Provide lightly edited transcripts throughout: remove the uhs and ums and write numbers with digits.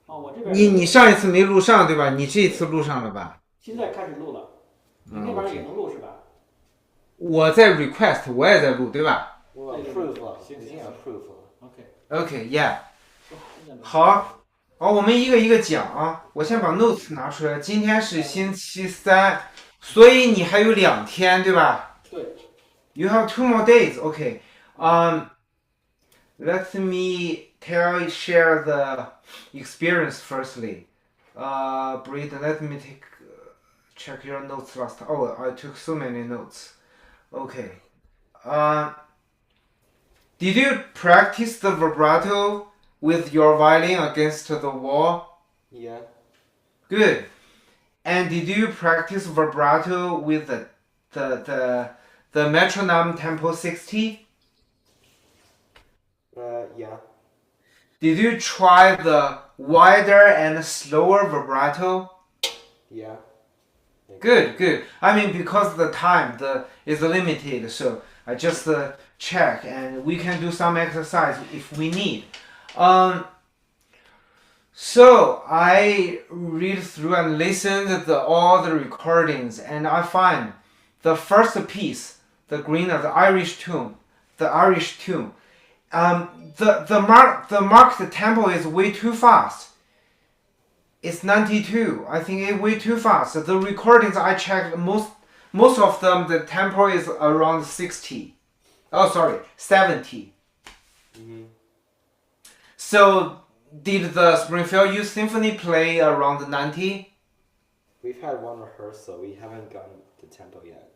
哦，我这边你上一次没录上对吧？你这一次录上了吧？现在开始录了，你那嗯边也，OK。能录是吧？我在 request，我也在录对吧我 对对 approve 对，了，行行已经 approve 了。，OK，？OK，Yeah。现在没事。好，好，我们一个一个讲啊。我先把 notes 拿出来。今天是星期三，所以你还有2天对吧对，？You have 2 more days. OK。Let me share the experience firstly. Breed. Let me check your notes last. Oh, I took so many notes. Okay. Uh, did you practice the vibrato with your violin against the wall? Yeah. Good. And did you practice vibrato with the metronome tempo 60? Yeah. Did you try the wider and slower vibrato? Yeah. Good, good. I mean, because the time is limited, so I just check and we can do some exercise if we need. Um, so I read through and listen to all the recordings, and I find the first piece, the green of the Irish tune. The marked tempo is way too fast. It's 92. I think it's way too fast. The recordings I checked, most of them the tempo is around 60. Oh, sorry, 70. Hmm. So did the Springfield Youth Symphony play around 90? We've had one rehearsal. We haven't gotten the tempo yet.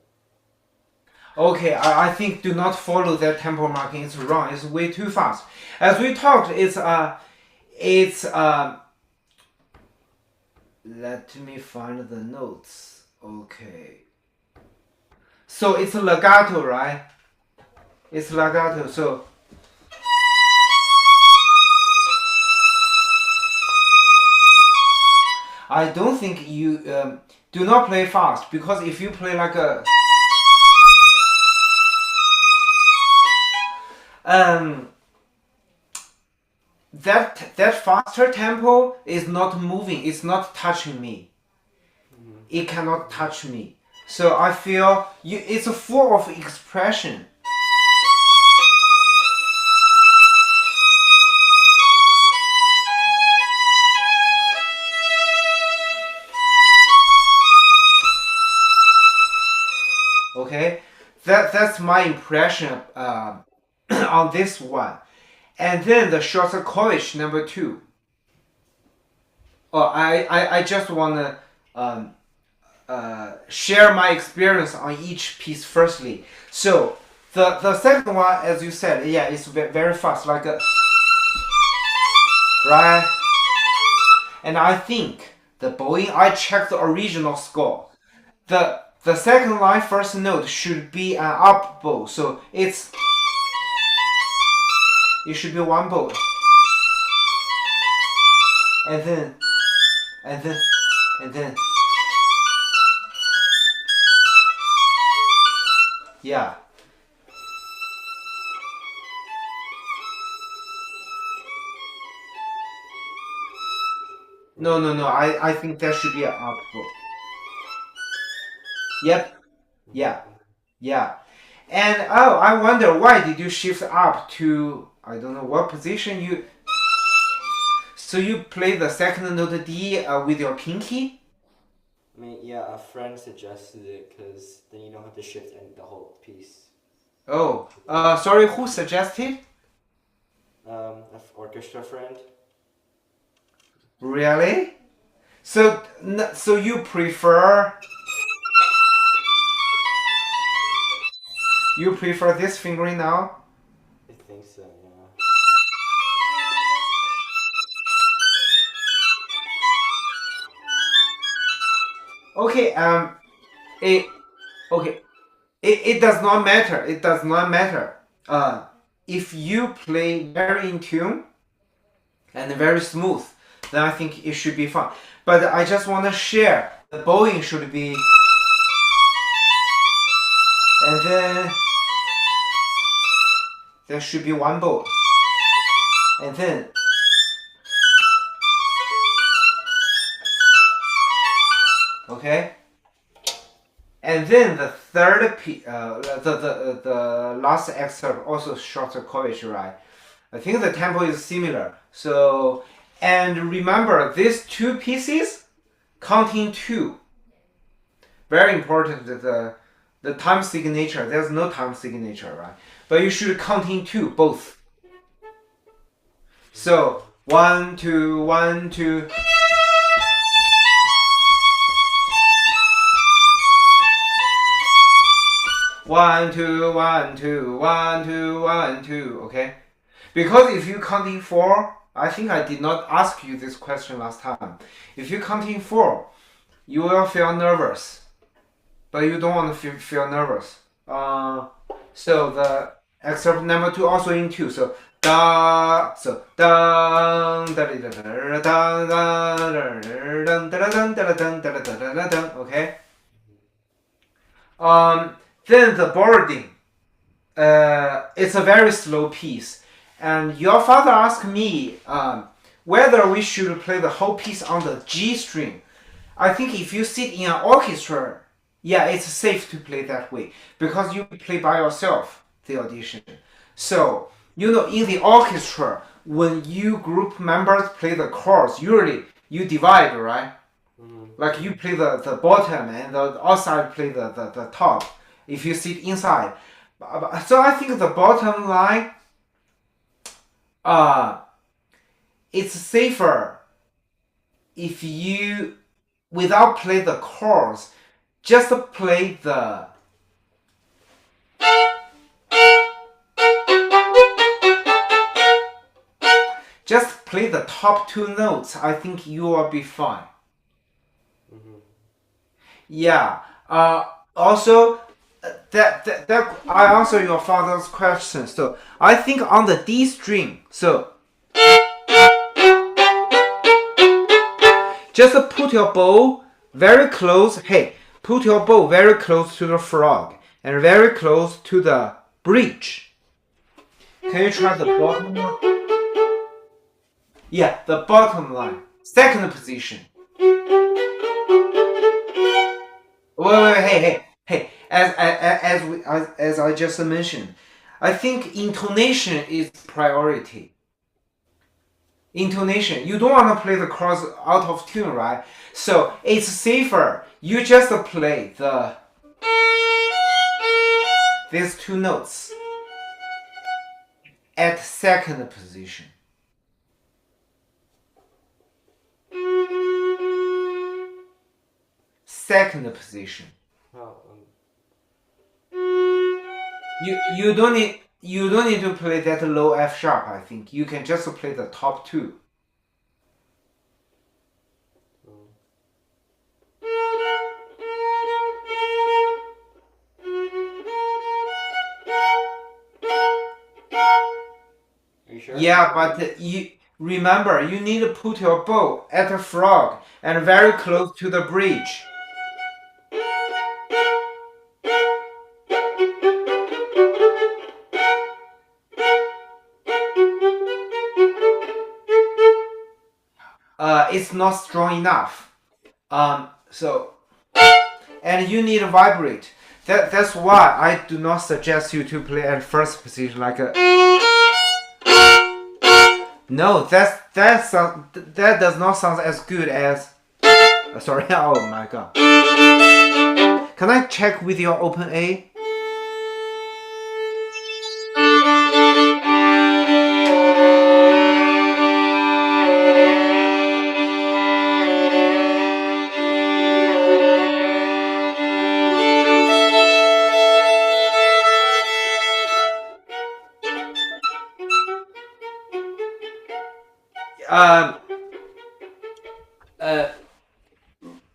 Okay, I think do not follow that tempo marking. It's wrong. It's way too fast. As we talked, it's let me find the notes. Okay. So it's legato, right? It's legato. So I don't think you do not play fast because if you play like a um that faster tempo is not moving. It's not touching me. It cannot touch me. So I feel it's full of expression. Okay, that's my impression on this one. And then the Shostakovich number 2. Oh, I just wanna share my experience on each piece firstly. So the second one, as you said, yeah, it's very fast, like a, right? And I think the bowing, I checked the original score. The second line first note should be an up bow, so it should be one bow, and then and then and then yeah. No. I think that should be an up bow. Yep. Yeah. Yeah. And oh, I wonder why did you shift up to I don't know what position you. So you play the second note D with your pinky. I mean, yeah, a friend suggested it because then you don't have to shift the whole piece. Oh, sorry, who suggested? An orchestra friend. Really? So you prefer this fingering now? I think so, yeah. Okay, it okay. It does not matter. It does not matter. If you play very in tune and very smooth, then I think it should be fun. But I just want to share the bowing should be, and then there should be one bow, and then Okay. And then the third the last excerpt also Shostakovich, right? I think the tempo is similar. So, and remember these two pieces counting two. Very important that the time signature. There's no time signature, right? But you should count in two both. So 1 2 1 2. One, two, one, two, one, two, one, two. Okay, because if you count in four, I think I did not ask you this question last time. If you count in four, you will feel nervous, but you don't want to feel nervous. So the excerpt number 2 also in 2. So da, so da, da da da da da da. Okay. Then the boarding, it's a very slow piece. And your father asked me whether we should play the whole piece on the G string. I think if you sit in an orchestra, yeah, it's safe to play that way because you play by yourself the audition. So, in the orchestra, when you group members play the chords, usually you divide, right? Like you play the bottom and the outside play the top if you sit inside. So I think the bottom line, it's safer if you, without play the chords, just play the top 2 notes. I think you will be fine. Yeah. Also, that I answer your father's question. So I think on the D string, so just put your bow very close. Hey, put your bow very close to the frog and very close to the bridge. Can you try the bottom one? Yeah, the bottom line, second position. Wait, hey. As I just mentioned, I think intonation is priority. Intonation. You don't want to play the chords out of tune, right? So it's safer. You just play these 2 notes at second position. Second position. You don't need to play that low F sharp. I think you can just play the top 2. Are you sure? Yeah, but you remember you need to put your bow at the frog and very close to the bridge. It's not strong enough. So, and you need to vibrate. That's why I do not suggest you to play at first position like a. No, that does not sound as good as. Sorry. Oh my god. Can I check with your open A?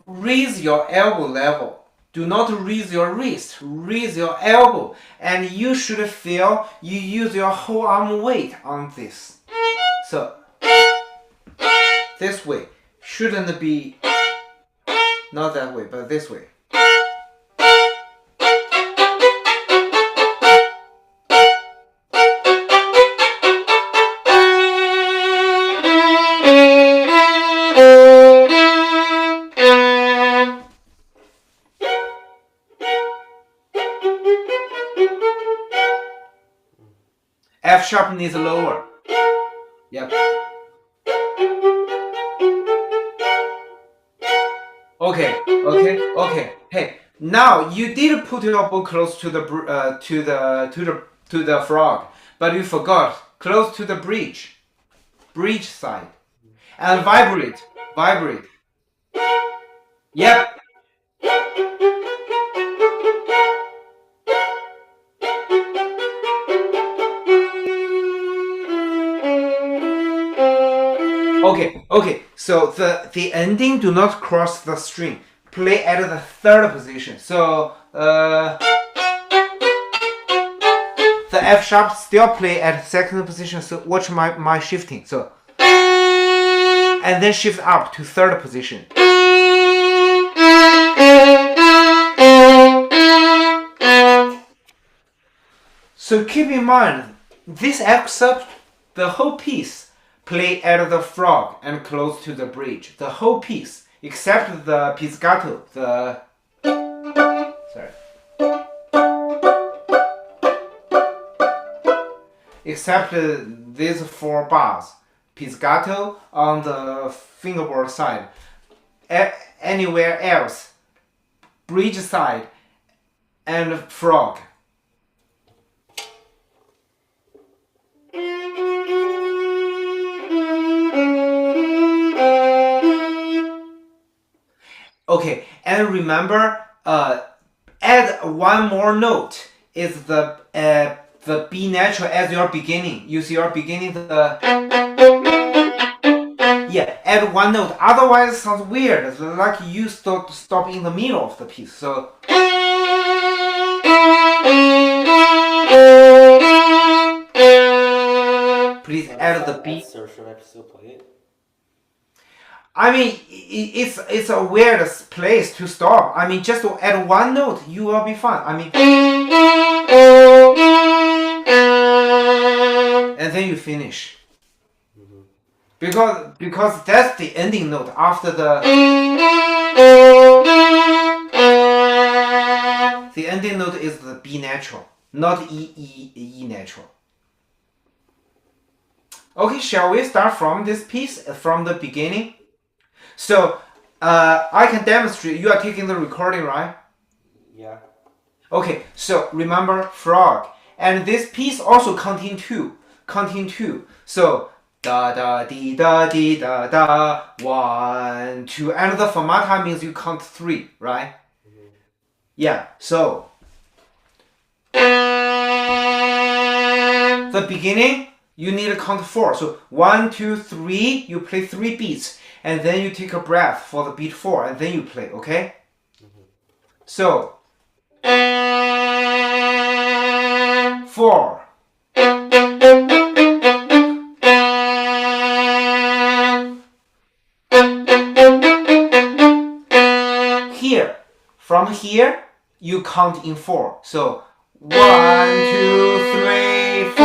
Raise your elbow level. Do not raise your wrist. Raise your elbow, and you should feel you use your whole arm weight on this. So this way shouldn't be not that way, but this way. F sharp needs lower. Yep. Okay. Hey, now you did put your bow close to the frog, but you forgot close to the bridge side, and vibrate. Yep. Okay. So the ending do not cross the string. Play at the third position. So the F sharp still play at second position. So watch my shifting. So and then shift up to third position. So keep in mind this excerpt, the whole piece play at the frog and close to the bridge. The whole piece, except the pizzicato, except these 4 bars. Pizzicato on the fingerboard side. Anywhere else, bridge side and frog. Okay, and remember, add one more note is the B natural as your beginning. You see your beginning add one note. Otherwise, it sounds weird. It's like you stop in the middle of the piece. So. Please add the B. So should I still play it? I mean, it's a weird place to stop. I mean, just add one note, you will be fine. I mean, and then you finish. Because that's the ending note after the ending note is the B natural, not E natural. Okay, shall we start from this piece from the beginning? So, I can demonstrate. You are taking the recording, right? Yeah. Okay, so remember frog. And this piece also contain two. So, da da dee da dee da da, 1, 2. And the fermata means you count 3, right? Mm-hmm. Yeah, so. The beginning, you need to count 4. So 1, 2, 3, you play 3 beats. And then you take a breath for the beat 4, and then you play, okay? Mm-hmm. So 4. Here, from here, you count in 4. So 1, 2, 3, 4,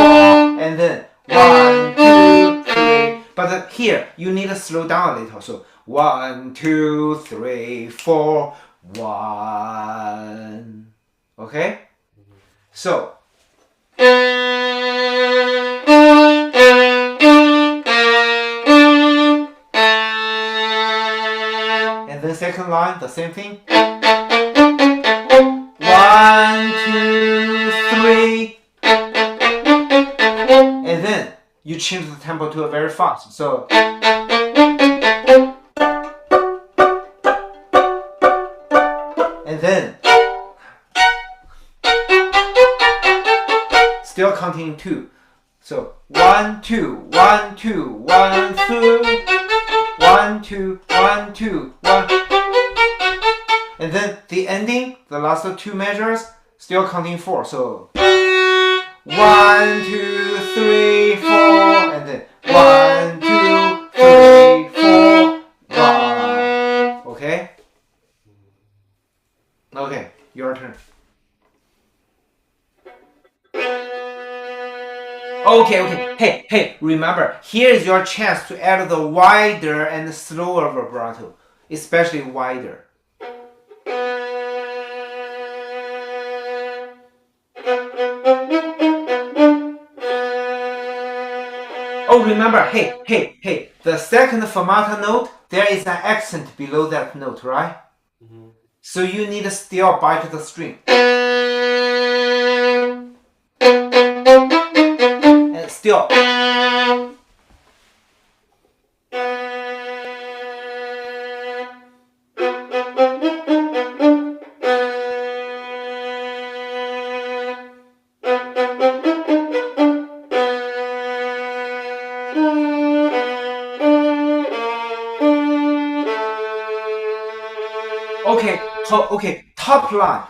and then 1, 2, 3. But here, you need to slow down a little. So 1, 2, 3, 4, 1. Okay? So. And then second line, the same thing. 1, 2, 3. And then you change the tempo to a very fast. So. And then. Still counting 2. So 1, 2, 1, 2, 1, 2. 1, 2, 1, 2, 1. And then the ending, the last 2 measures, still counting 4. So 1, 2, 3, 4, and then 1, 2, 3, 4, 1. Okay? Okay, your turn. Okay. Hey, remember, here is your chance to add the wider and slower vibrato, especially wider. Oh, remember, hey, the second fermata note, there is an accent below that note, right? Mm-hmm. So you need to still bite the string. And still. Okay, top line.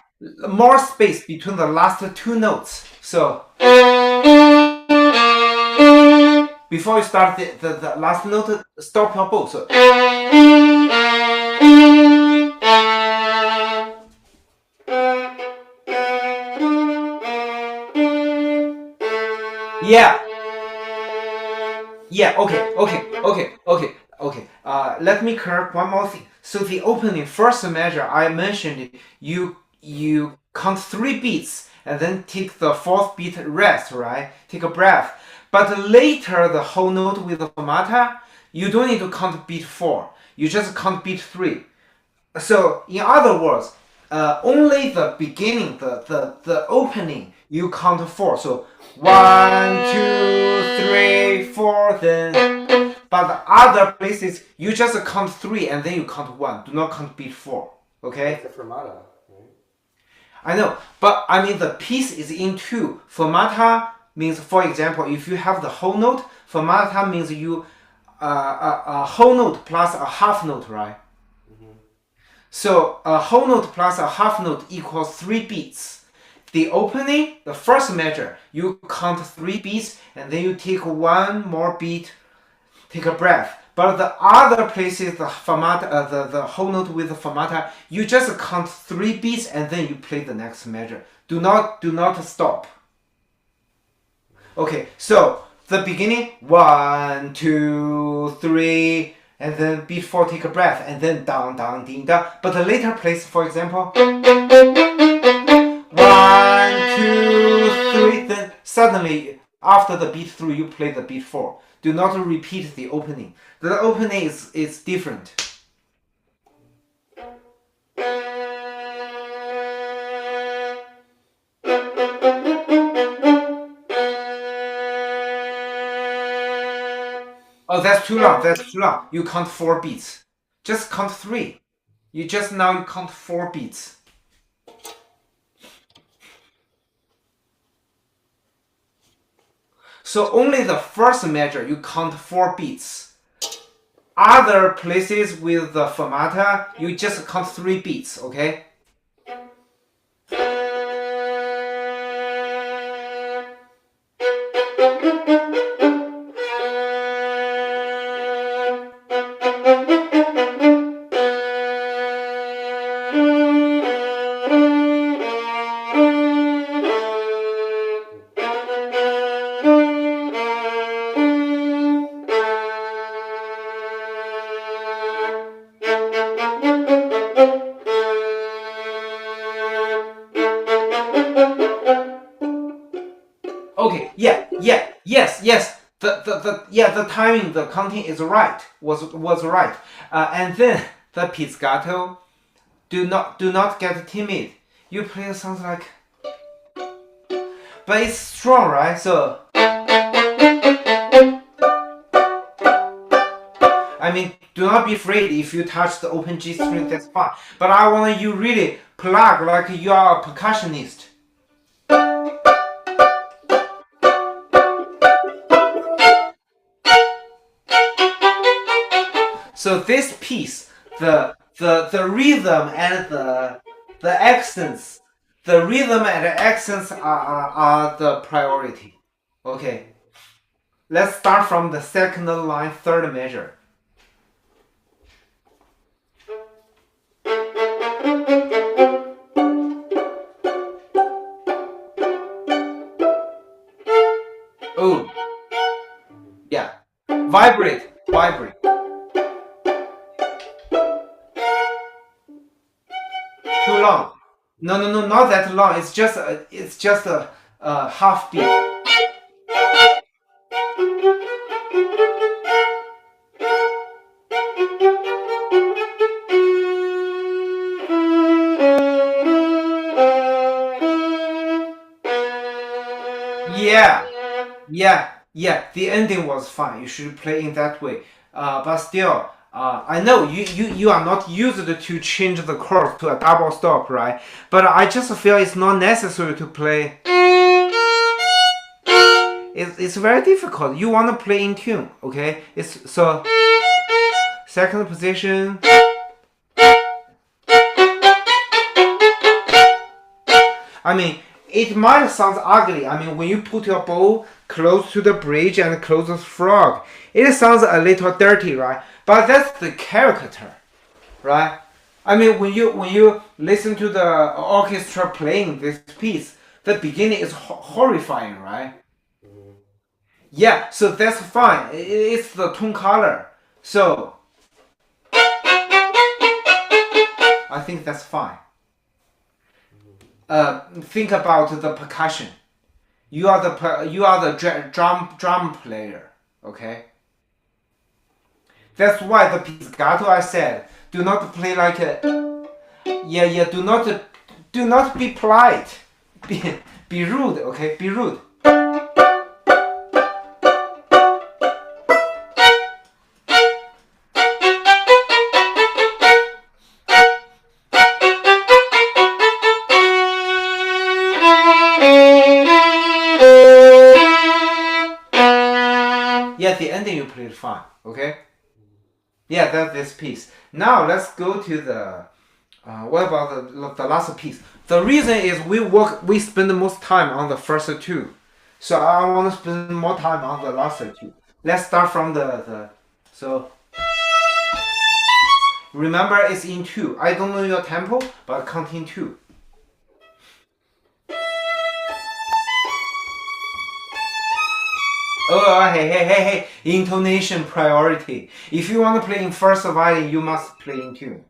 More space between the last two notes. So before you start the last note, stop your bow. So yeah. Yeah, okay. Let me correct one more thing. So the opening first measure I mentioned, you count 3 beats and then take the 4th beat rest, right? Take a breath. But later the whole note with the fermata, you don't need to count beat 4. You just count beat 3. So in other words, only the beginning, the opening, you count 4. So 1, 2, 3, 4, then. But the other places, you just count 3 and then you count 1. Do not count beat 4. Okay? It's the fermata, right? I know, but I mean the piece is in 2. Fermata means, for example, if you have the whole note, fermata means you a whole note plus a half note, right? So a whole note plus a half note equals 3 beats. The opening, the first measure, you count 3 beats and then you take 1 more beat, take a breath. But the other places, the fermata, the whole note with the fermata, you just count 3 beats and then you play the next measure. Do not stop. Okay, so the beginning, 1, 2, 3. And then beat 4, take a breath, and then down, down, ding, down. But the later place, for example, 1, 2, 3, then suddenly, after the beat 3, you play the beat 4. Do not repeat the opening. The opening is different. Oh, that's too long. You count 4 beats. Just count 3. You count 4 beats. So only the first measure you count 4 beats. Other places with the fermata, you just count 3 beats, okay? Okay, yes. The timing, the counting is right. Was right. And then the pizzicato. Do not get timid. You play sounds like, but it's strong, right? So I mean, do not be afraid if you touch the open G string. That's fine. But I want you really plug like you are a percussionist. So this piece, the rhythm and the accents, are the priority. Okay. Let's start from the second line, third measure. Oh, yeah. Vibrate. Too long. No, not that long. It's just a half beat. Yeah, the ending was fine. You should play in that way. But still, I know you are not used to change the chord to a double stop, right? But I just feel it's not necessary to play. It's very difficult. You want to play in tune, okay? It's so second position. I mean, it might sound ugly. I mean, when you put your bow close to the bridge and close the frog, it sounds a little dirty, right? But that's the character, right? I mean, when you listen to the orchestra playing this piece, the beginning is horrifying, right? Yeah, so that's fine. It's the tone color. So I think that's fine. Think about the percussion. You are the drum player, okay? That's why the pizzicato I said, do not play like a do not be polite. Be rude, okay? Be rude. Yeah, the ending you played fine, okay? Yeah, that's this piece. Now let's go to the what about the last piece? The reason is we spend the most time on the first two, so I want to spend more time on the last two. Let's start from the so remember it's in two. I don't know your tempo, but count in two. Oh, hey, intonation priority. If you want to play in first violin, you must play in tune.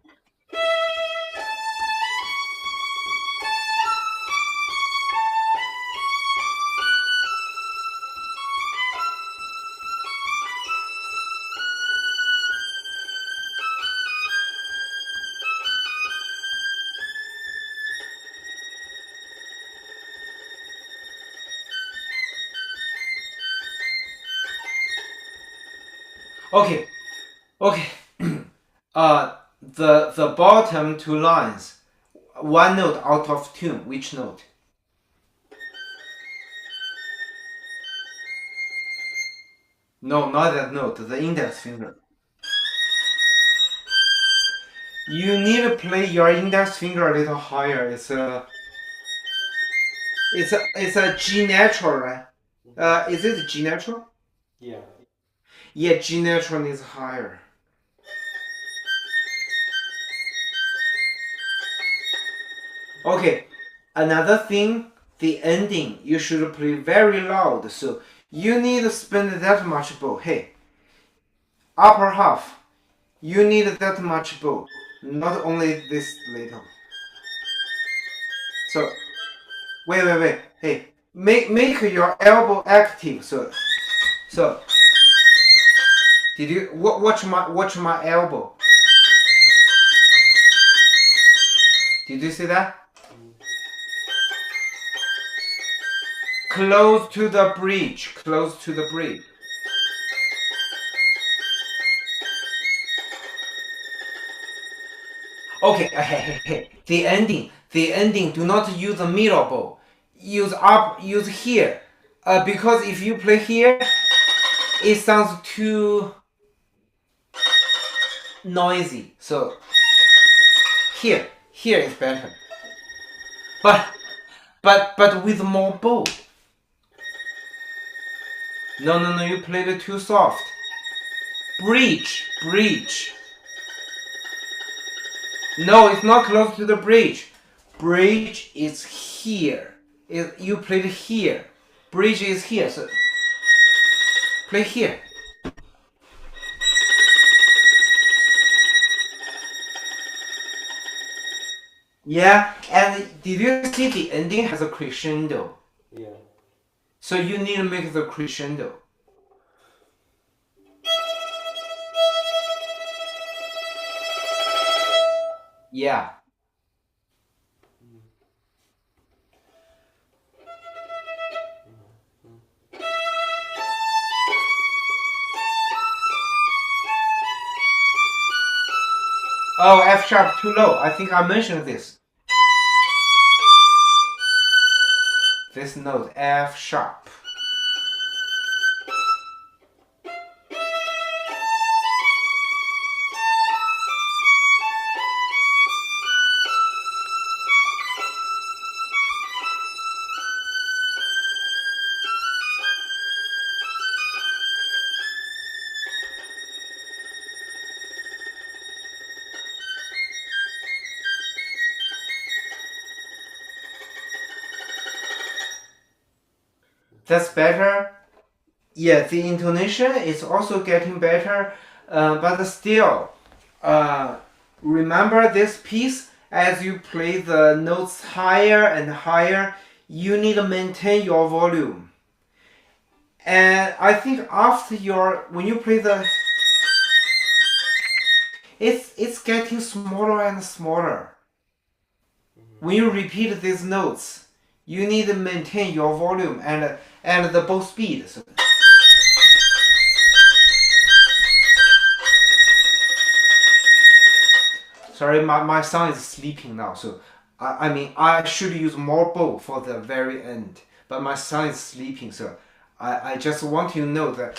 Okay. The bottom two lines, one note out of tune. Which note? No, not that note. The index finger. You need to play your index finger a little higher. It's a G natural, right? Is it G natural? Yeah. Yeah, G natural is higher. Okay, another thing, the ending you should play very loud. So you need to spend that much bow. Hey, upper half, you need that much bow, not only this little. So wait. Hey, make your elbow active. So did you watch my elbow? Did you see that? Close to the bridge. Close to the bridge. Okay, hey. The ending. Do not use the middle bow. Use here. Because if you play here, it sounds too noisy. So here is better. But with more bow. No, you played it too soft. Bridge. No, it's not close to the bridge. Bridge is here. You played here. Bridge is here, so play here. Yeah, and did you see the ending has a crescendo? Yeah. So you need to make the crescendo. Yeah. Oh, F sharp too low. I think I mentioned this. This note, F sharp. That's better. Yeah, the intonation is also getting better, but still, remember this piece as you play the notes higher and higher, you need to maintain your volume. And I think after when you play it's getting smaller and smaller. When you repeat these notes, you need to maintain your volume and the bow speed. So, sorry, my son is sleeping now, so I mean I should use more bow for the very end, but my son is sleeping, so I just want you to know that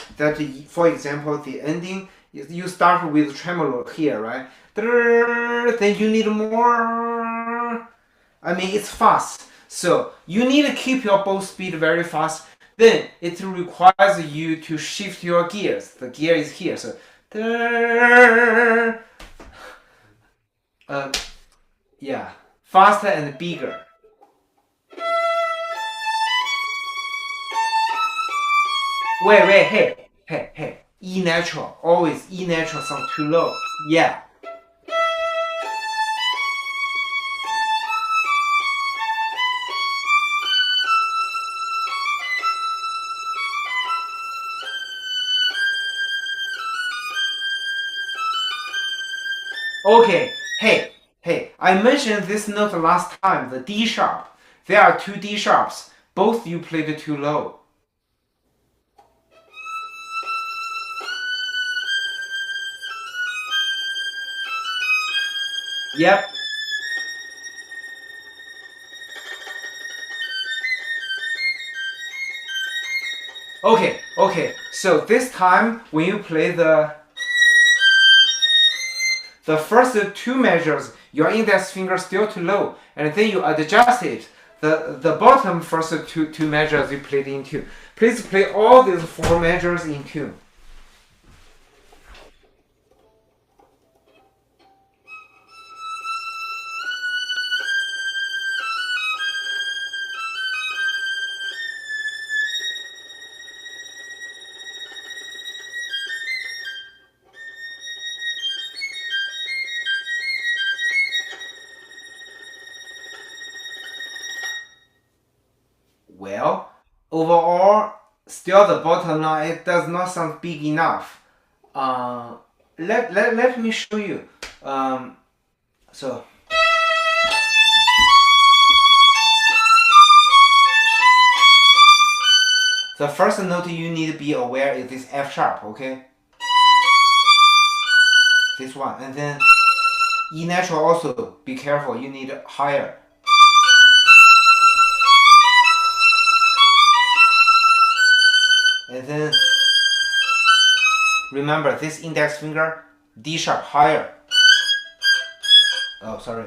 for example the ending you start with tremolo here, right? Then you need more. I mean it's fast, so you need to keep your bow speed very fast. Then it requires you to shift your gears. The gear is here, so. Yeah, faster and bigger. Wait, hey. E natural, always E natural sound too low. Yeah. Okay, hey, I mentioned this note last time, the D sharp. There are two D sharps. Both you played too low. Yep. Okay. So this time when you play the first two measures, your index finger still too low, and then you adjust it. The bottom first two measures you played in tune. Please play all these four measures in tune. Well, overall, still the bottom line, it does not sound big enough. Let me show you. So. The first note you need to be aware is this F sharp, okay? This one, and then E natural also, be careful, you need higher. And then remember this index finger, D sharp higher. Oh, sorry.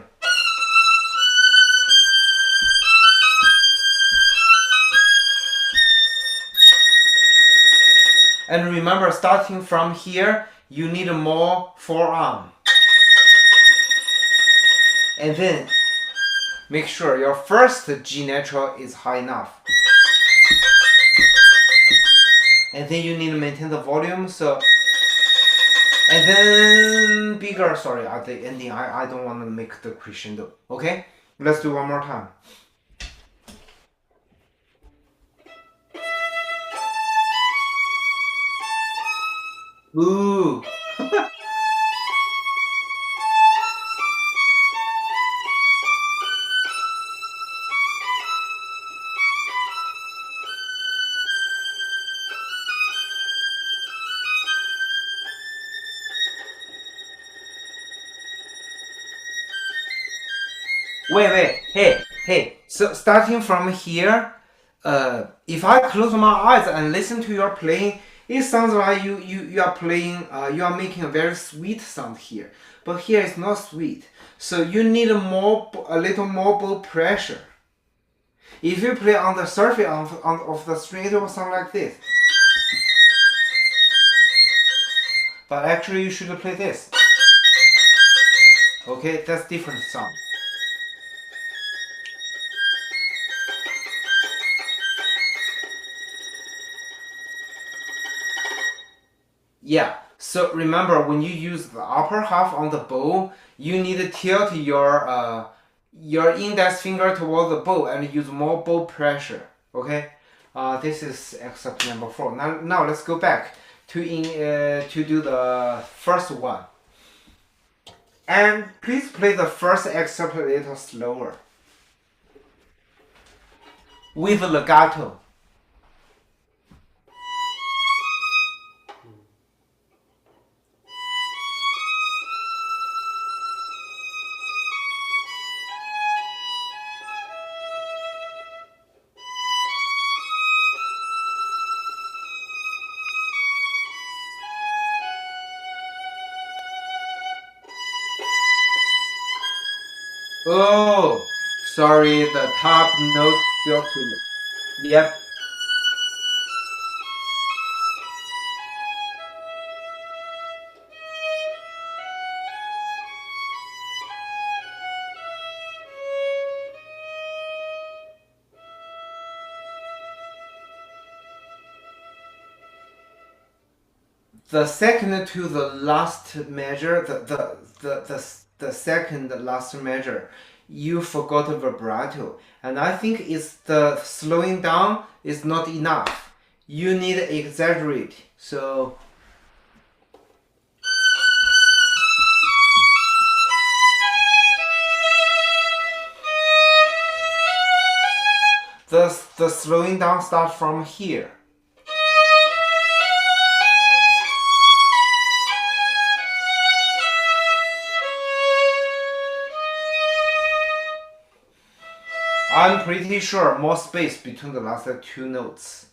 And remember, starting from here, you need more forearm. And then make sure your first G natural is high enough. And then you need to maintain the volume, so. And then bigger, sorry, at the ending, I don't want to make the crescendo. Okay? Let's do one more time. Ooh. Wait, hey. So starting from here, if I close my eyes and listen to your playing, it sounds like you are playing, you are making a very sweet sound here. But here it's not sweet. So you need a little more bow pressure. If you play on the surface of the string, it will sound like this. But actually you should play this. Okay, that's different sound. Yeah, so remember when you use the upper half on the bow, you need to tilt your index finger toward the bow and use more bow pressure. Okay, this is excerpt number 4. Now let's go back to do the first one. And please play the first excerpt a little slower with legato. Oh, sorry, the top note still too low. Yep. The second to the last measure, the second last measure, you forgot vibrato, and I think it's the slowing down is not enough. You need to exaggerate. So the slowing down starts from here. I'm pretty sure more space between the last two notes.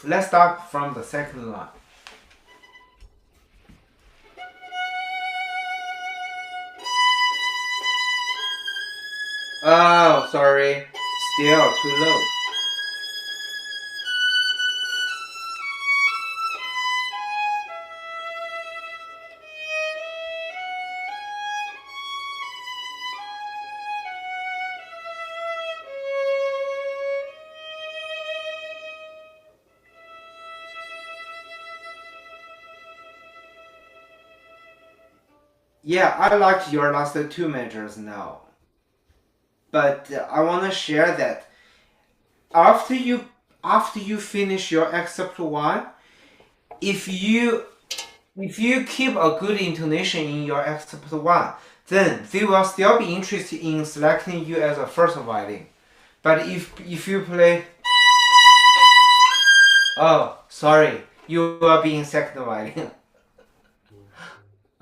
Let's start from the second line. Oh, sorry. Still too low. Yeah, I liked your last two measures now. But I want to share that after you finish your excerpt 1, if you keep a good intonation in your excerpt 1, then they will still be interested in selecting you as a first violin. But if you play, oh, sorry, you will be in second violin.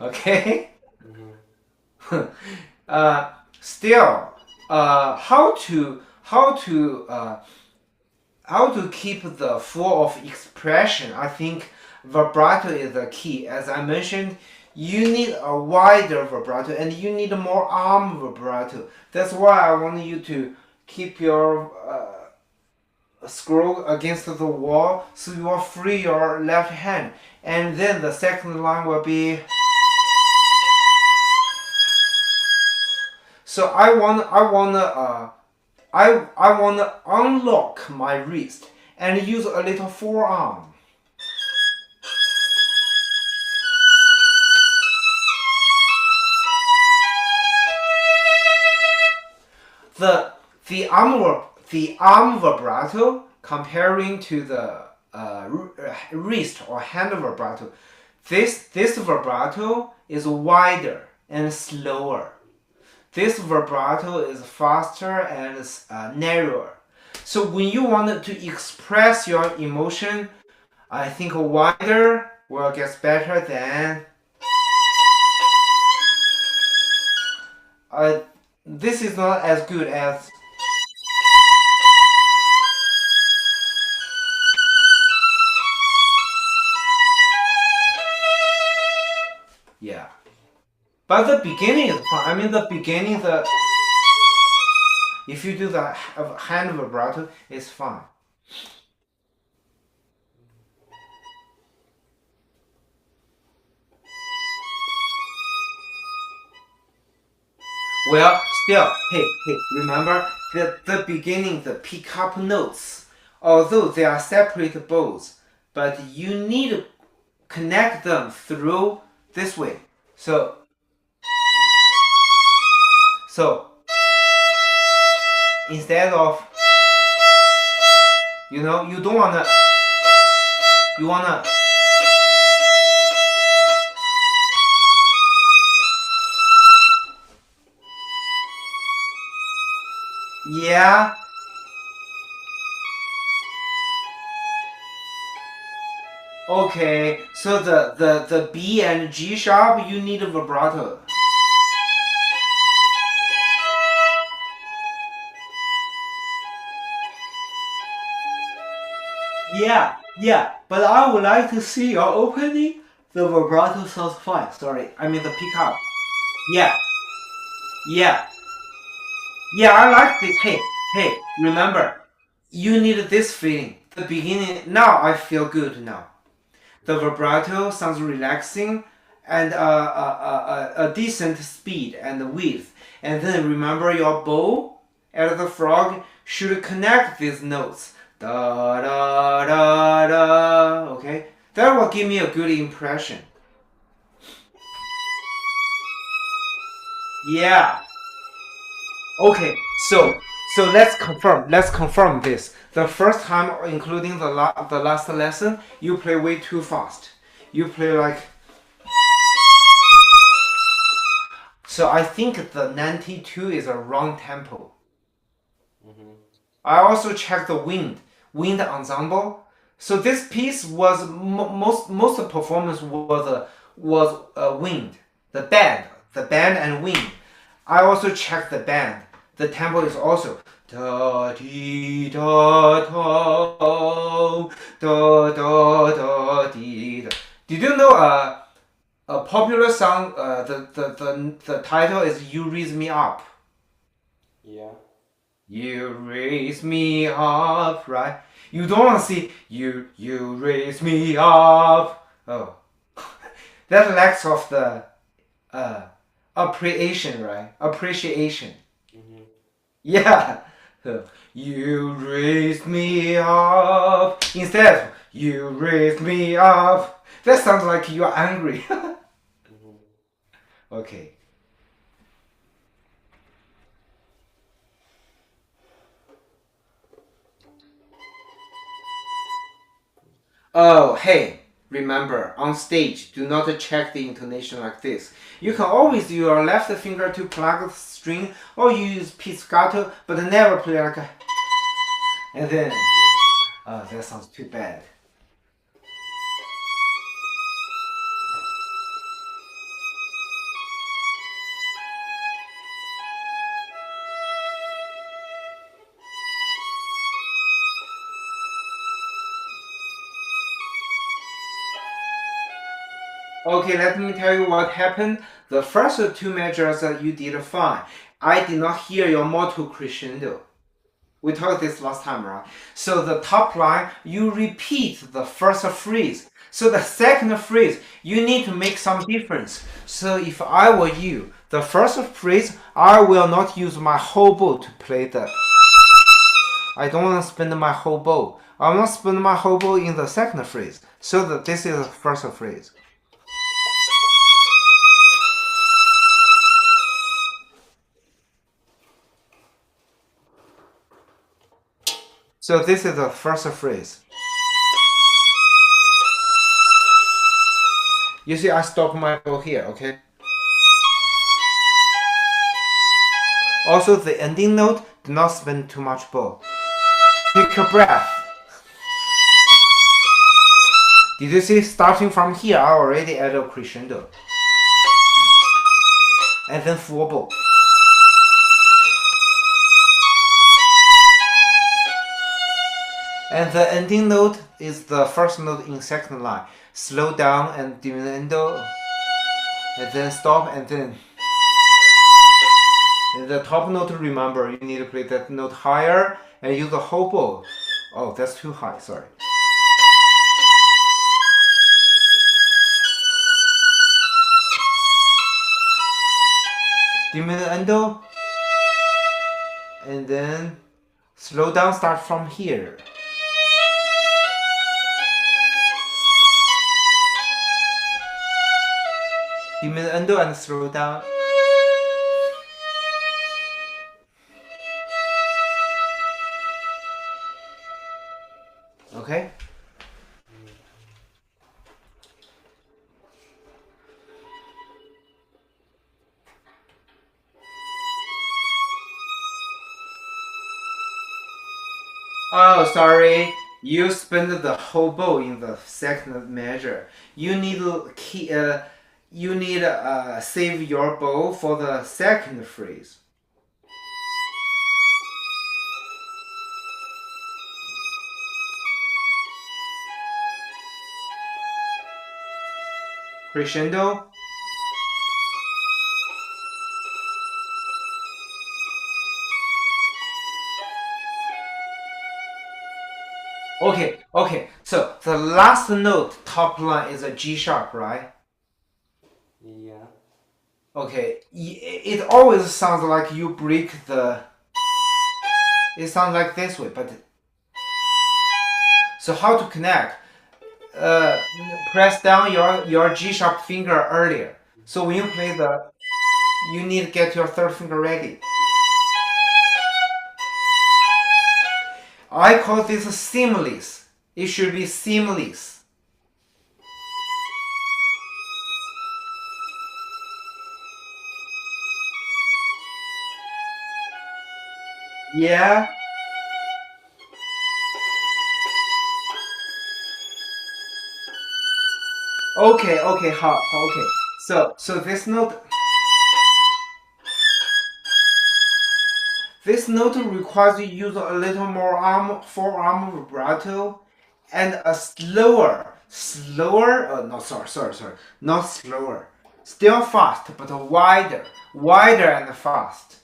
Okay. Still, how to keep the flow of expression? I think vibrato is the key. As I mentioned, you need a wider vibrato and you need more arm vibrato. That's why I want you to keep your scroll against the wall so you will free your left hand, and then the second line will be. So I wanna unlock my wrist and use a little forearm. The arm vibrato comparing to the wrist or hand vibrato, this vibrato is wider and slower. This vibrato is faster and narrower. So when you want to express your emotion, I think wider will get better than this is not as good as. Yeah. But the beginning is fine. I mean, the beginning, if you do the hand vibrato, it's fine. Well, still, hey, remember the beginning, the pickup notes, although they are separate bows, but you need to connect them through this way. So instead of, you don't wanna, you wanna. Yeah. Okay, so the B and G sharp, you need a vibrato. Yeah, but I would like to see your opening. The vibrato sounds fine. Sorry, I mean the pickup. Yeah, I like this. Hey, remember, you need this feeling. The beginning. Now I feel good now. The vibrato sounds relaxing and a decent speed and width. And then remember your bow and the frog should connect these notes. Da da da da. Okay, that will give me a good impression. Yeah. Okay, so let's confirm this. The first time, including the last lesson, you play way too fast. You play like. So I think the 92 is a wrong tempo. I also checked the wind ensemble. So this piece was most performance was wind, the band and wind. I also checked the band. The tempo is also da dee da da da da dee da. Did you know a popular song? The title is "You Raise Me Up." Yeah. You raise me up, right? You don't want to see you raise me up. Oh, that lacks of the appreciation, right? Appreciation. Yeah. So, you raise me up. Instead, you raise me up. That sounds like you're angry. Okay. Oh, hey, remember, on stage, do not check the intonation like this. You can always use your left finger to plug the string or use pizzicato, but never play like a. And then, oh, that sounds too bad. Okay, let me tell you what happened. The first two measures you did fine. I did not hear your motto crescendo. We talked this last time, right? So the top line, you repeat the first phrase. So the second phrase, you need to make some difference. So if I were you, the first phrase, I will not use my whole bow to play the. I don't want to spend my whole bow. I will not spend my whole bow in the second phrase. So that this is the first phrase. So this is the first phrase. You see, I stop my bow here, okay? Also, the ending note, do not spend too much bow. Take a breath. Did you see, starting from here, I already added a crescendo. And then full bow. And the ending note is the first note in second line. Slow down and diminuendo, and then stop, and then and the top note. Remember, you need to play that note higher and use the whole bow. Oh, that's too high. Sorry. Diminuendo, and then slow down. Start from here. Diminuendo and slow down. Okay. Oh, sorry. You spend the whole bow in the second measure. You need to save your bow for the second phrase. Crescendo. Okay. So the last note, top line, is a G sharp, right? Yeah. Okay. It always sounds like you break the. It sounds like this way, but. So how to connect? Press down your G sharp finger earlier. So when you play you need to get your third finger ready. I call this seamless. It should be seamless. Yeah. Okay. Okay. So this note. This note requires you use a little more forearm vibrato and a slower, no, sorry, not slower, still fast, but wider and fast.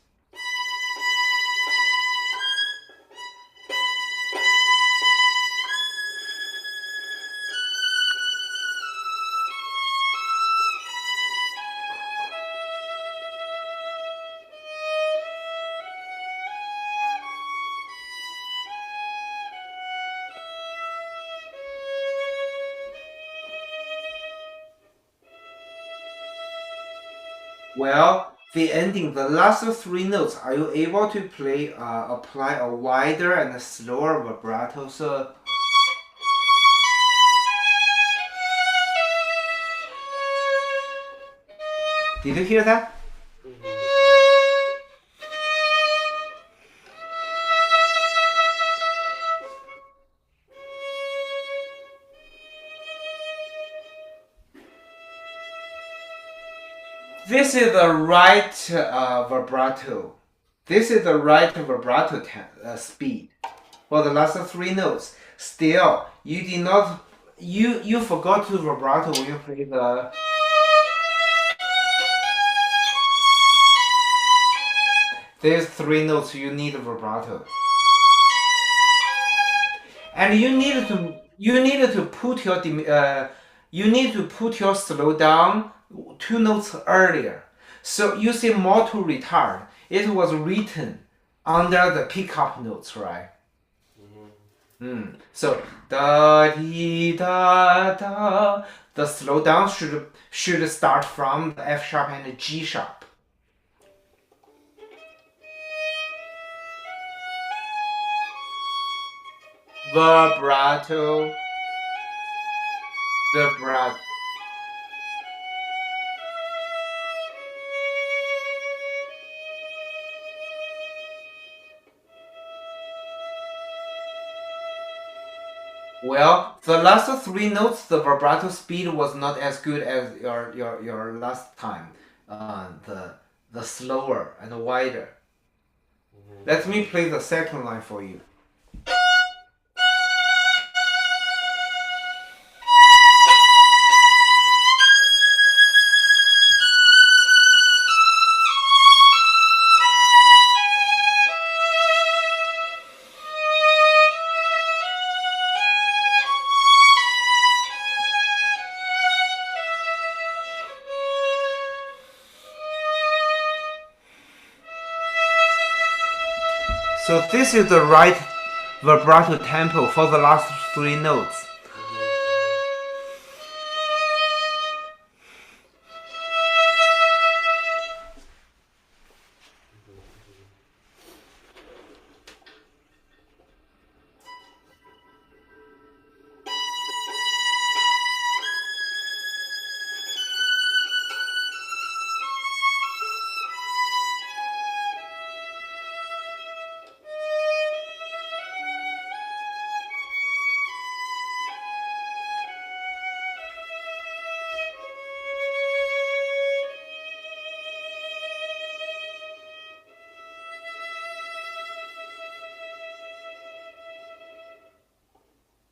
Well, the ending, the last three notes, are you able to apply a wider and a slower vibrato? So, did you hear that? This is the right vibrato. This is the right vibrato speed for the last three notes. Still, you did not. You forgot to vibrato when you play the. There's three notes you need vibrato, and you need to put your slow down two notes earlier. So you see more to retard. It was written under the pickup notes, right? So da dee da da. The slow down should start from the F sharp and the G sharp. Vibrato. Well, the last three notes, the vibrato speed was not as good as your last time. The slower and wider. Let me play the second line for you. So this is the right vibrato tempo for the last 3 notes.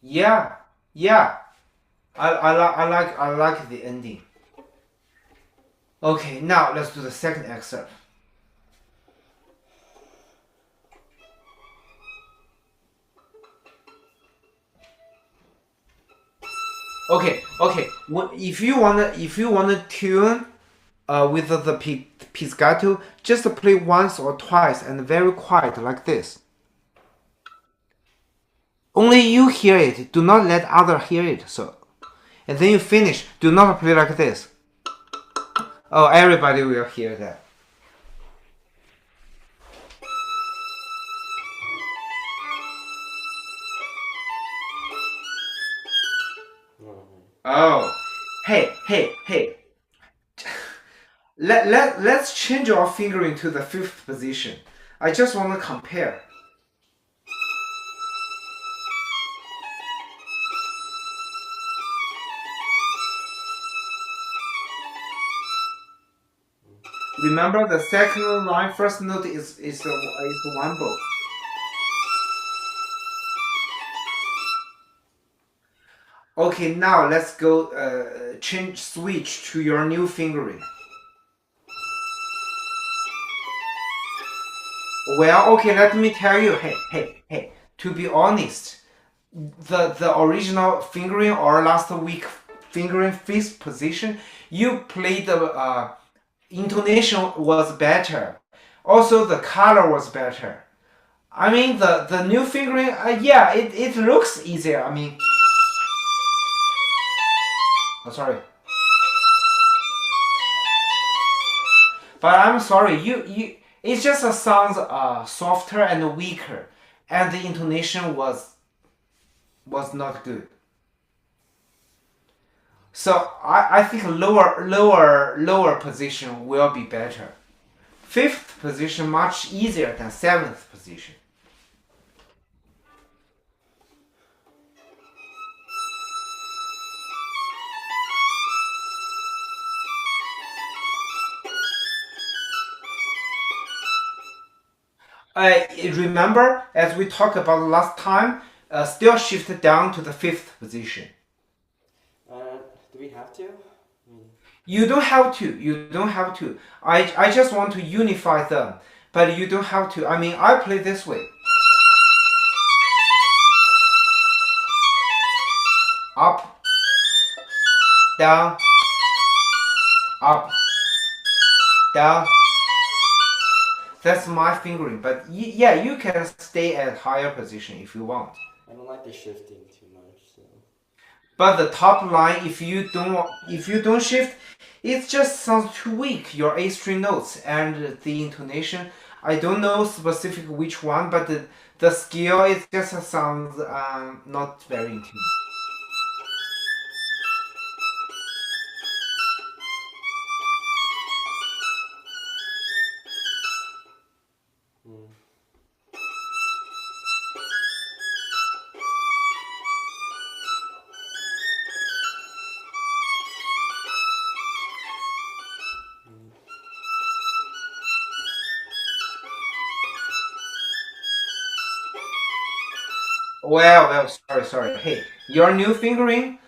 Yeah, yeah. I like the ending. Okay, now let's do the second excerpt. Okay. If you wanna tune with the pizzicato, just play once or twice and very quiet like this. Only you hear it. Do not let other hear it. So, and then you finish. Do not play like this. Oh, everybody will hear that. Oh, hey. Let's change our fingering to the 5th position. I just want to compare. Remember the second line, first note is one bow. Okay, now let's go switch to your new fingering. Well, okay, let me tell you, hey, to be honest, the original fingering or last week fingering 5th position, you played the intonation was better. Also, the color was better. I mean, the new fingering, yeah, it looks easier. I mean, oh, sorry. But I'm sorry, it just sounds softer and weaker, and the intonation was not good. So I think lower position will be better. 5th position much easier than 7th position. Remember, as we talked about last time, still shift down to the 5th position. Do we have to? You don't have to. I just want to unify them, but you don't have to. I mean, I play this way. Up, down, up, down. That's my fingering, but yeah, you can stay at higher position if you want. I don't like the shifting too much. So. But the top line, if you don't shift, it just sounds too weak. Your A string notes and the intonation, I don't know specific which one, but the scale it just sounds not very in tune. Well, sorry. Hey, your new fingering,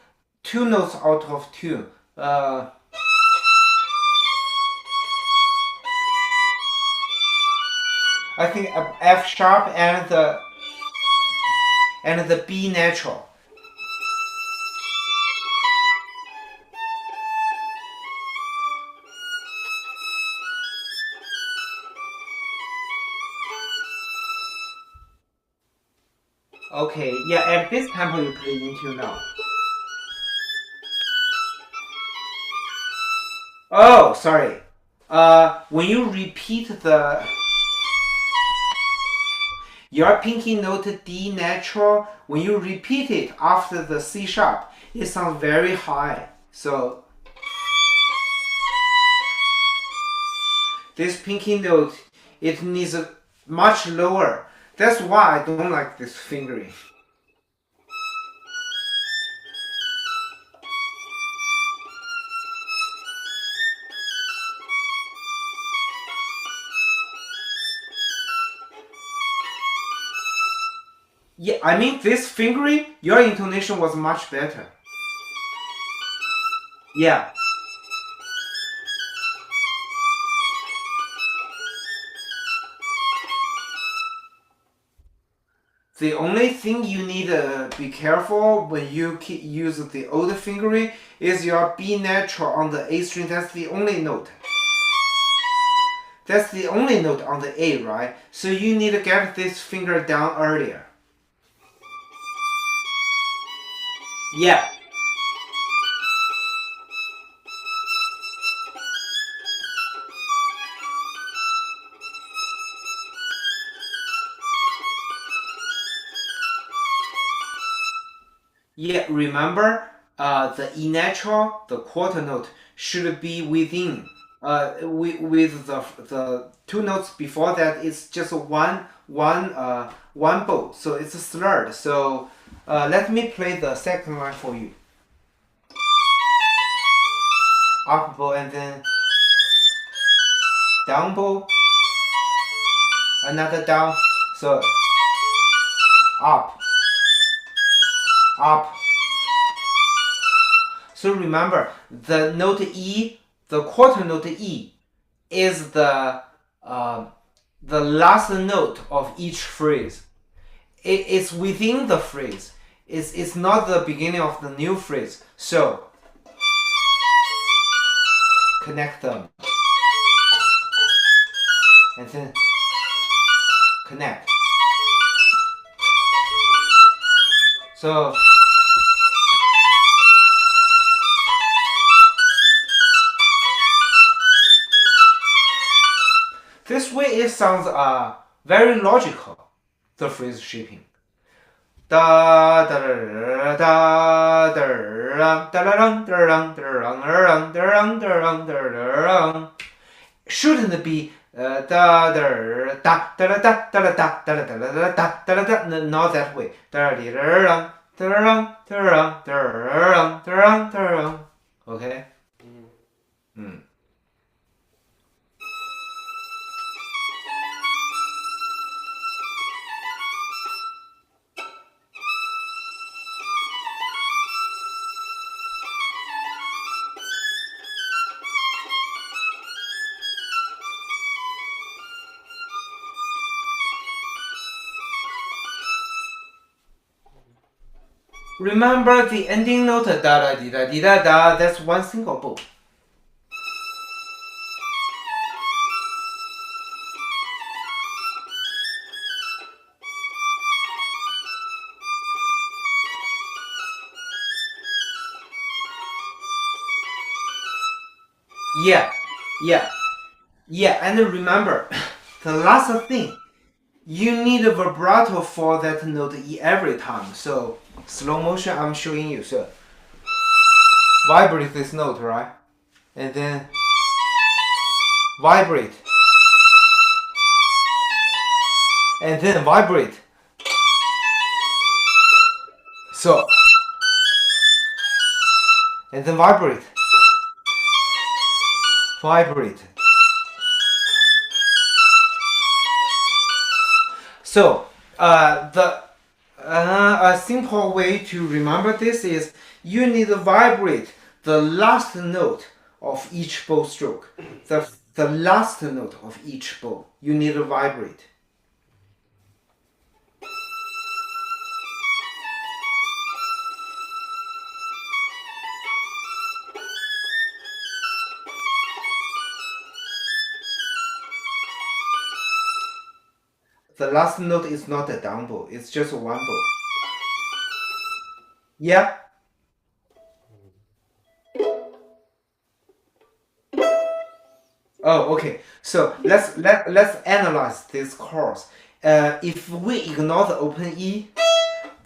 2 notes out of 2. I think F sharp and the B natural. Okay, yeah, at this tempo you play into now. Oh, sorry. When you repeat your pinky note D natural, when you repeat it after the C sharp, it sounds very high. So this pinky note, it needs a much lower. That's why I don't like this fingering. Yeah, I mean this fingering, your intonation was much better. Yeah. The only thing you need to be careful when you use the old fingering is your B natural on the A string. That's the only note. That's the only note on the A, right? So you need to get this finger down earlier. Yeah. Yeah, remember the E natural, the quarter note, should be within. With the two notes before that, it's just one bow, so it's slurred. So let me play the second line for you. Up bow and then down bow, another down. So up. So remember, the note E, the quarter note E, is the last note of each phrase. It's within the phrase. It's not the beginning of the new phrase. So connect them, and then connect. So this way it sounds very logical, the phrase shaping. Da da da da da da. Shouldn't be da da da da da da da da da da da da da da. Not that way. Okay. Remember the ending note da da di da di da da. That's one single bow. Yeah. And remember, the last thing, you need a vibrato for that note E every time. So slow motion, I'm showing you. So vibrate this note, right? And then vibrate. And then vibrate. So, and then vibrate. So, a simple way to remember this is you need to vibrate the last note of each bow stroke. The last note of each bow, you need to vibrate. The last note is not a down bow, it's just one bow. Yeah. Oh, okay. So let's analyze this chords. If we ignore the open E,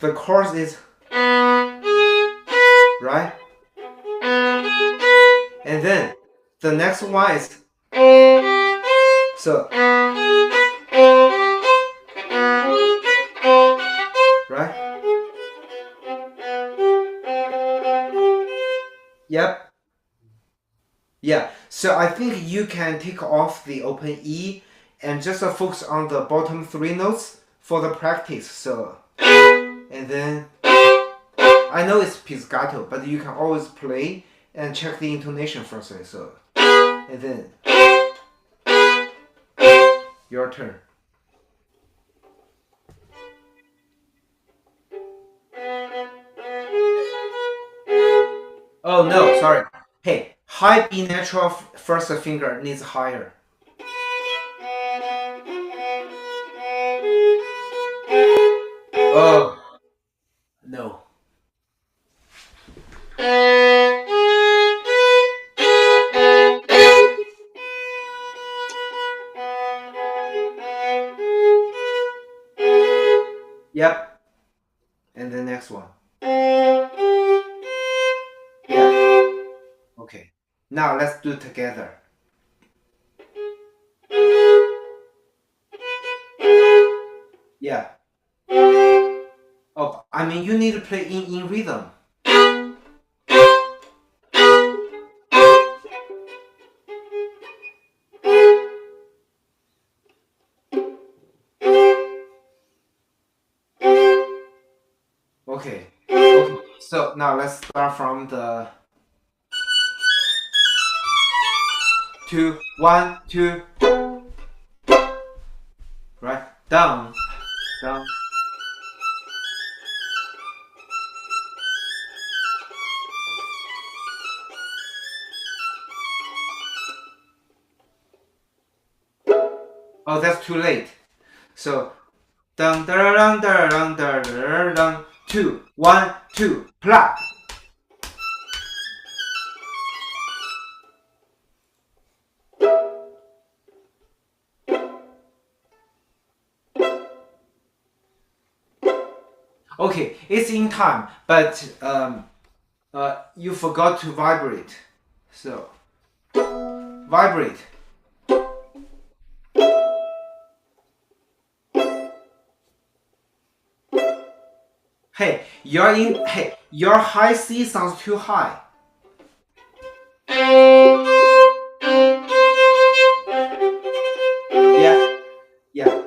the chords is right, and then the next one is so right. Yep. Yeah. So I think you can take off the open E and just focus on the bottom three notes for the practice. So and then I know it's pizzicato, but you can always play and check the intonation first. So and then your turn. Oh no, sorry. Hey, high B natural first finger needs higher. Oh no. Yep. And the next one. Yeah. Okay. Now let's do it together. Yeah. Oh, I mean you need to play in rhythm. Okay. Okay. So now let's start from the 2, 1, 2. Right? Down. Down. Oh, that's too late. So dun dun dun dun dun dun dun 2, 1, 2, plug. Okay, it's in time, but you forgot to vibrate. So vibrate. Hey, your high C sounds too high. Yeah, yeah.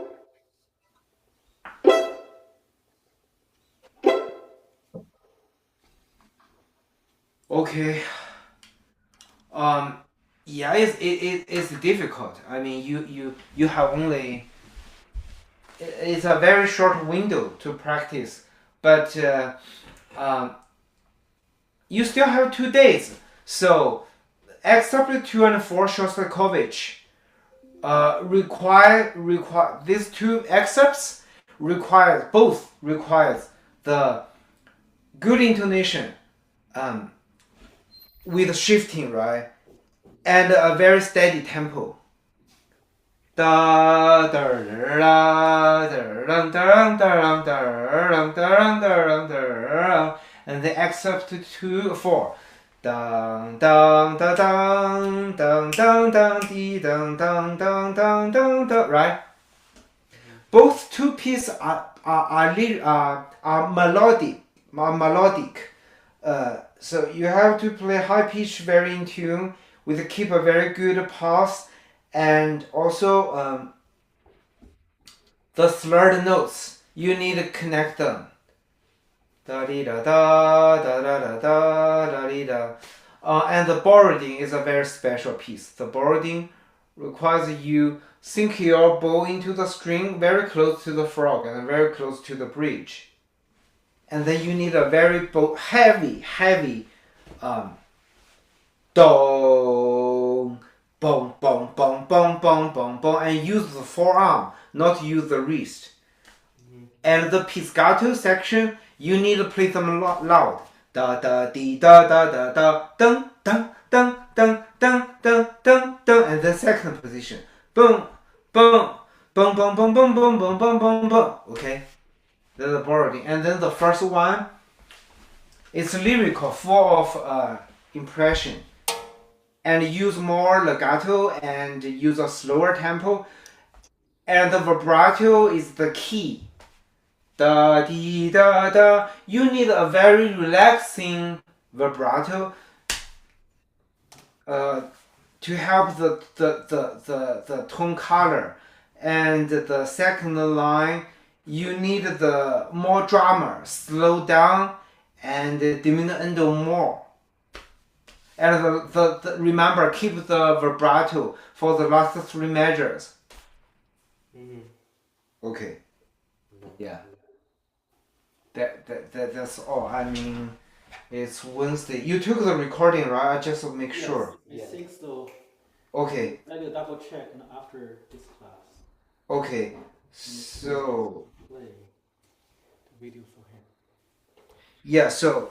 Okay. Yeah, it's difficult. I mean, you have only it's a very short window to practice, but you still have 2 days. So, except 2 and 4 Shostakovich, require these two excerpts requires the good intonation, with shifting, right, and a very steady tempo. Da da da da da da da da, and the excerpt 2, 4. Dun dun dun dun dun dun dun dee dun dun dun dun dun dun, right? Both two pieces are melodic. So you have to play high pitch, very in tune, with keep a very good pulse, and also the slurred notes you need to connect them. Da da da da da da da da da. And the boarding is a very special piece. The boarding requires you sink your bow into the string very close to the frog and very close to the bridge. And then you need a very heavy dong, bong, bong, bong, bong, bong, bong, bong, and use the forearm, not use the wrist. And the pizzicato section, you need to play them loud. Da da dee da da da da dun dun dun dun dun dun dun dun. And the second position, boom, boom, boom, boom, boom, boom, boom, boom, boom, boom, boom. Okay, that's the boarding. And then the first one, it's lyrical, full of impression, and use more legato and use a slower tempo. And the vibrato is the key. Da dee da da. You need a very relaxing vibrato to help the tone color. And the second line, you need the more drama, slow down and diminuendo more. And remember, keep the vibrato for the last three measures. Okay. Yeah. That's all. I mean, it's Wednesday. You took the recording, right? I just make sure. I think so. Okay. I will double check after this class. Okay. So. Play the video for him. Yeah. So,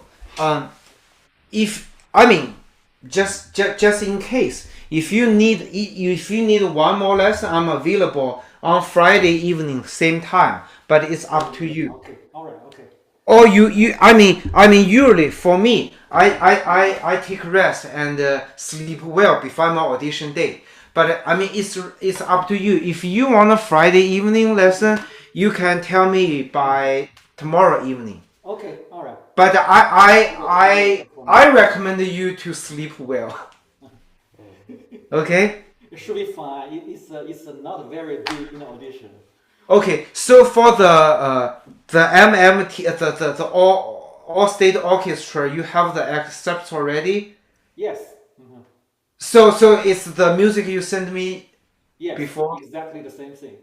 if I mean, just in case, if you need one more lesson, I'm available on Friday evening, same time. But it's up to you. Okay. All right. Okay. Or I mean usually for me, I take rest and sleep well before my audition day. But I mean it's up to you. If you want a Friday evening lesson, you can tell me by tomorrow evening. Okay. All right. But I recommend you to sleep well. Okay? It should be fine. It's not very big audition. Okay, so for the MMT, the all state orchestra, you have the excerpts already. Yes. So it's the music you sent me. Yes. Before? Exactly the same thing.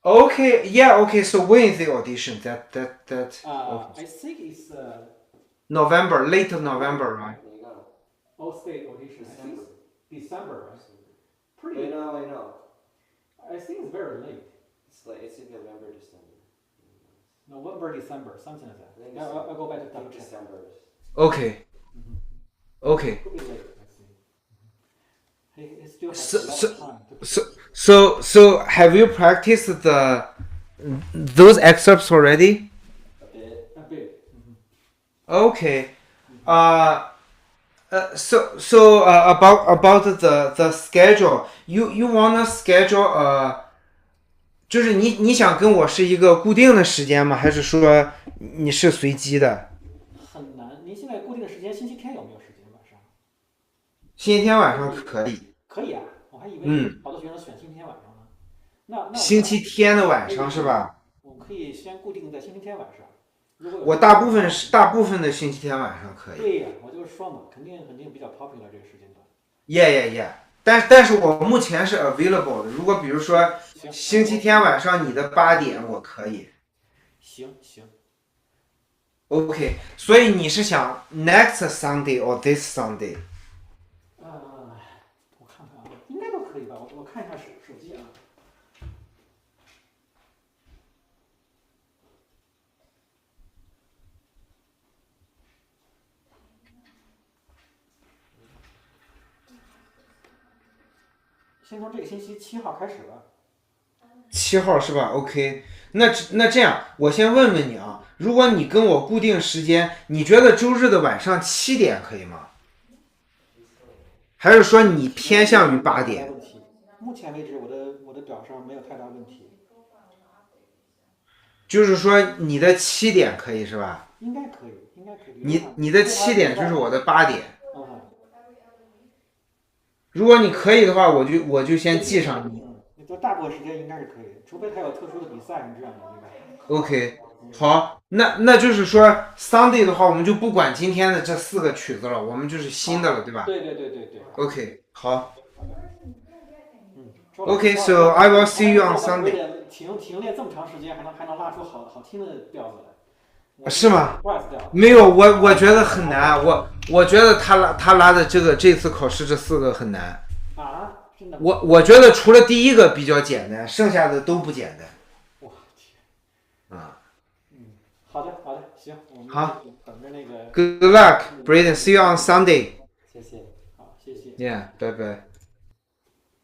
Okay, yeah, okay. So when is the audition? Okay. I think it's November, late November, right? all state audition. I think it's December, right? Pretty. I know. I think it's very late. It's in November, December. November, December, something like that. I think Yeah, I'll go back to double check. December. Okay. Okay. Could be late, I think. He still has a lot of time to So have you practiced those excerpts already? a bit. Okay. So about the schedule, you wanna schedule 就是你想跟我是一个固定的时间吗？还是说你是随机的？很难。您现在固定的时间，星期天有没有时间晚上？星期天晚上可以。可以啊，我还以为好多学生选星期天晚上呢。那星期天的晚上是吧？我们可以先固定在星期天晚上。如果我大部分的星期天晚上可以。对呀，我就是说嘛，肯定比较 popular 这个时间段。Yeah。但是我目前是 available 的。如果比如说星期天晚上你的8点，我可以。行。OK， 所以你是想 next Sunday or this Sunday？ 我看看啊，应该都可以吧？我看一下手机啊。先从这个星期7号开始吧。7号是吧 ？OK， 那这样，我先问问你啊，如果你跟我固定时间，你觉得周日的晚上7点可以吗？还是说你偏向于8点？目前为止，我的表上没有太大问题。就是说你的7点可以是吧？应该可以。你的7点就是我的8点。如果你可以的话，我就先记上你。大部分时间应该是可以，除非他有特殊的比赛这样的，对吧 ？OK， 好，那就是说 Sunday 的话，我们就不管今天的这4个曲子了，我们就是新的了，对吧？对。OK， 好。OK，so I will see you on Sunday。停练这么长时间，还能拉出好听的调子来。是吗？没有，我觉得很难。我觉得他拉的这次考试这4个很难。啊？真的？我觉得除了第一个比较简单，剩下的都不简单。我天！啊。好的，好的，行，我们好等着那个。 Good luck, Braden. See you on Sunday. 谢谢。好，谢谢。 Yeah, bye bye.